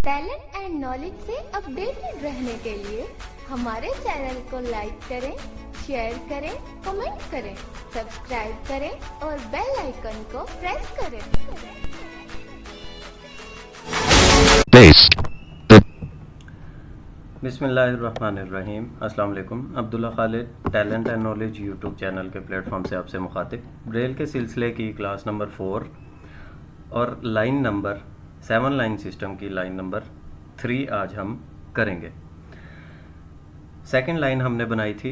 Talent and knowledge से updated रहने के लिए हमारे चैनल को लाइक करें, शेयर करें, कमेंट करें, सब्सक्राइब करें और बेल आइकन को प्रेस करें। बिस्मिल्लाहिर्रहमानिर्रहीम। अस्सलाम वालेकुम। Abdullah Khalid talent and knowledge YouTube channel के प्लेटफॉर्म से आपसे मुखातिब। ब्रेल के सिलसिले की क्लास नंबर 4 और लाइन नंबर 7 लाइन सिस्टम की लाइन नंबर 3 आज हम करेंगे। सेकंड लाइन हमने बनाई थी,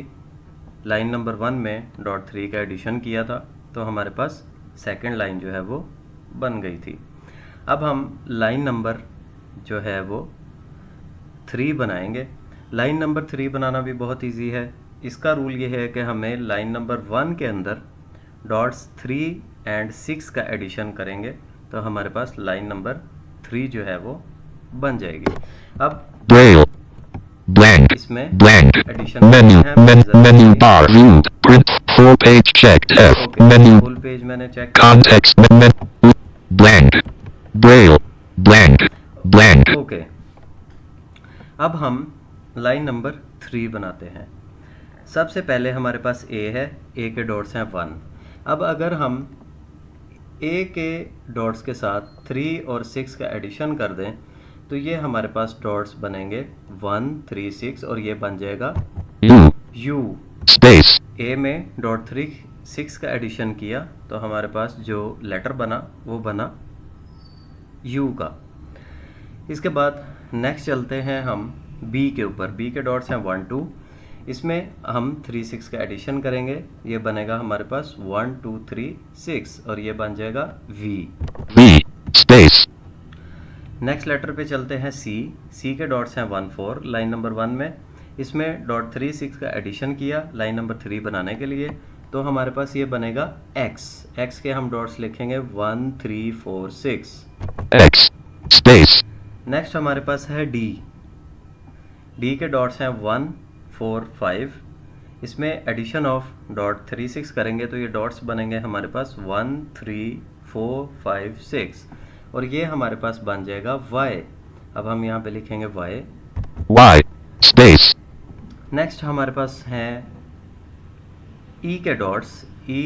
लाइन नंबर 1 में डॉट 3 का एडिशन किया था, तो हमारे पास सेकंड लाइन जो है वो बन गई थी। अब हम लाइन नंबर जो है वो 3 बनाएंगे। लाइन नंबर 3 बनाना भी बहुत इजी है। इसका रूल ये है कि हमें लाइन नंबर 1 के अंदर डॉट्स 3 एंड 6 का एडिशन करेंगे तो हमारे पास लाइन नंबर 3 जो है वो बन जाएगी। अब Blank, इसमें blank, edition menu, menu bar, view, print, full page checked, F, menu, full page मैंने check context, blank, braille, blank, okay. अब हम लाइन नंबर 3 बनाते हैं। सबसे पहले हमारे पास ए है, ए के डॉट्स हैं 1। अब अगर हम ए के डॉट्स के साथ 3 और 6 का एडिशन कर दें तो ये हमारे पास डॉट्स बनेंगे 1, 3, 6 और ये बन जाएगा यू। space, ए में डॉट 3, 6 का एडिशन किया तो हमारे पास जो लेटर बना वो बना यू का। इसके बाद नेक्स्ट चलते हैं हम बी के ऊपर। बी के डॉट्स हैं 1, 2। इसमें हम 3, 6 का एडिशन करेंगे, ये बनेगा हमारे पास 1, 2, 3, 6 और ये बन जाएगा V. V, space, next letter पे चलते हैं सी। सी के डॉट्स हैं 1, 4 लाइन नंबर 1 में। इसमें डॉट 3, 6 का एडिशन किया लाइन नंबर 3 बनाने के लिए, तो हमारे पास ये बनेगा एक्स। एक्स के हम डॉट्स लिखेंगे 1, 3, 4, 6। X, space, नेक्स्ट हमारे पास है डी। डी के डॉट्स हैं 1, 4, 5। इसमें एडिशन ऑफ डॉट 3, 6 करेंगे तो ये डॉट्स बनेंगे हमारे पास 1, 3, 4, 5, 6 और ये हमारे पास बन जाएगा वाई। अब हम यहाँ पे लिखेंगे वाई। Y, space, नेक्स्ट हमारे पास हैं ई के डॉट्स। ई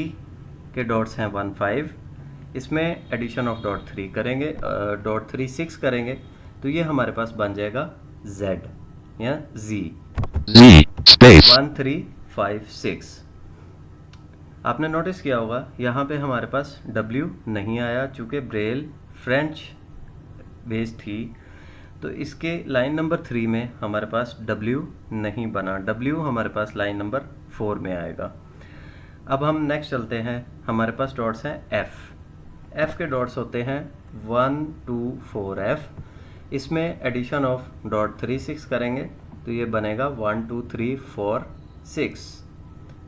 के डॉट्स हैं 1, 5। इसमें एडिशन ऑफ डॉट 3 करेंगे, डॉट 3, 6 करेंगे तो ये हमारे पास बन जाएगा Z या Z। Z, space, 1, 3, 5, 6। आपने नोटिस किया होगा यहाँ पे हमारे पास W नहीं आया, चूँकि ब्रेल फ्रेंच बेस्ड थी तो इसके लाइन नंबर 3 में हमारे पास W नहीं बना। W हमारे पास लाइन नंबर 4 में आएगा। अब हम नेक्स्ट चलते हैं, हमारे पास डॉट्स हैं F। F के डॉट्स होते हैं 1, 2, 4 F। इसमें एडिशन ऑफ डॉट 3, 6 करेंगे तो ये बनेगा 1, 2, 3, 4, 6।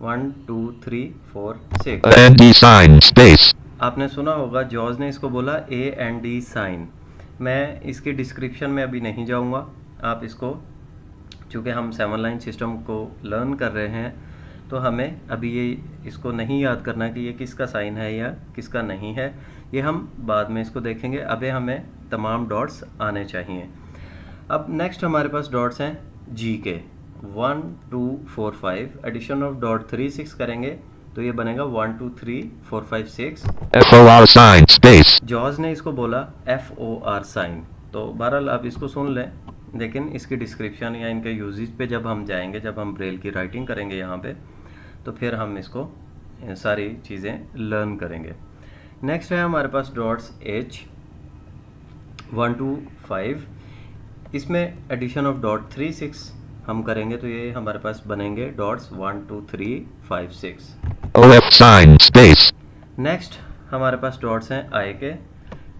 1, 2, 3, 4, 6। ND sign, space, आपने सुना होगा जॉर्ज ने इसको बोला AND साइन। मैं इसकी डिस्क्रिप्शन में अभी नहीं जाऊंगा। आप इसको, चूँकि हम 7 लाइन सिस्टम को लर्न कर रहे हैं तो हमें अभी ये इसको नहीं याद करना कि ये किसका साइन है या किसका नहीं है, ये हम बाद में इसको देखेंगे। अभी हमें तमाम डॉट्स आने चाहिए। अब नेक्स्ट हमारे पास डॉट्स हैं जी के 1, 2, 4, 5। एडिशन ऑफ डॉट 3, 6 करेंगे तो ये बनेगा 1, 2, 3, 4, 5, 6। FOR sign, space, जॉर्ज ने इसको बोला FOR साइन। तो बहरहाल आप इसको सुन लें, लेकिन इसकी डिस्क्रिप्शन या इनके यूजेज पे जब हम जाएंगे, जब हम ब्रेल की राइटिंग करेंगे यहाँ पे, तो फिर हम इसको सारी चीज़ें लर्न करेंगे। नेक्स्ट है हमारे पास डॉट्स H 1, 2, 5। इसमें एडिशन ऑफ डॉट 3, 6 हम करेंगे तो ये हमारे पास बनेंगे dots 1, 2, 3, 5, 6। OF sign, space, next हमारे पास डॉट्स हैं I के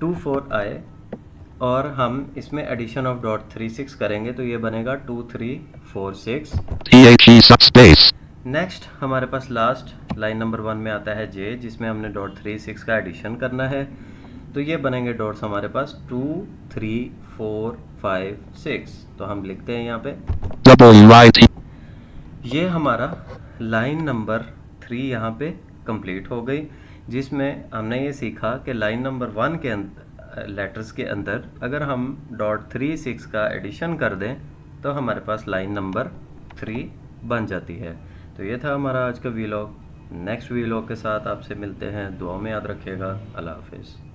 2, 4 I और हम इसमें एडिशन ऑफ डॉट 3, 6 करेंगे तो ये बनेगा 2, 3, 4, 6। THE subspace, नेक्स्ट हमारे पास लास्ट लाइन नंबर 1 में आता है J, जिसमें हमने डॉट 3, 6 का एडिशन करना है तो ये बनेंगे डॉट्स हमारे पास 2, 3, 4, 5, 6। तो हम लिखते हैं यहाँ पे WYT, ये हमारा लाइन नंबर 3 यहाँ पे कंप्लीट हो गई, जिसमें हमने ये सीखा कि लाइन नंबर 1 के लेटर्स के अंदर अगर हम .36 का एडिशन कर दें तो हमारे पास लाइन नंबर 3 बन जाती है। तो ये था हमारा आज का वीलॉग। नेक्स्ट वीलॉग के साथ आपसे मिलते हैं। दुआ में याद रखिएगा। अल्लाह हाफिज़।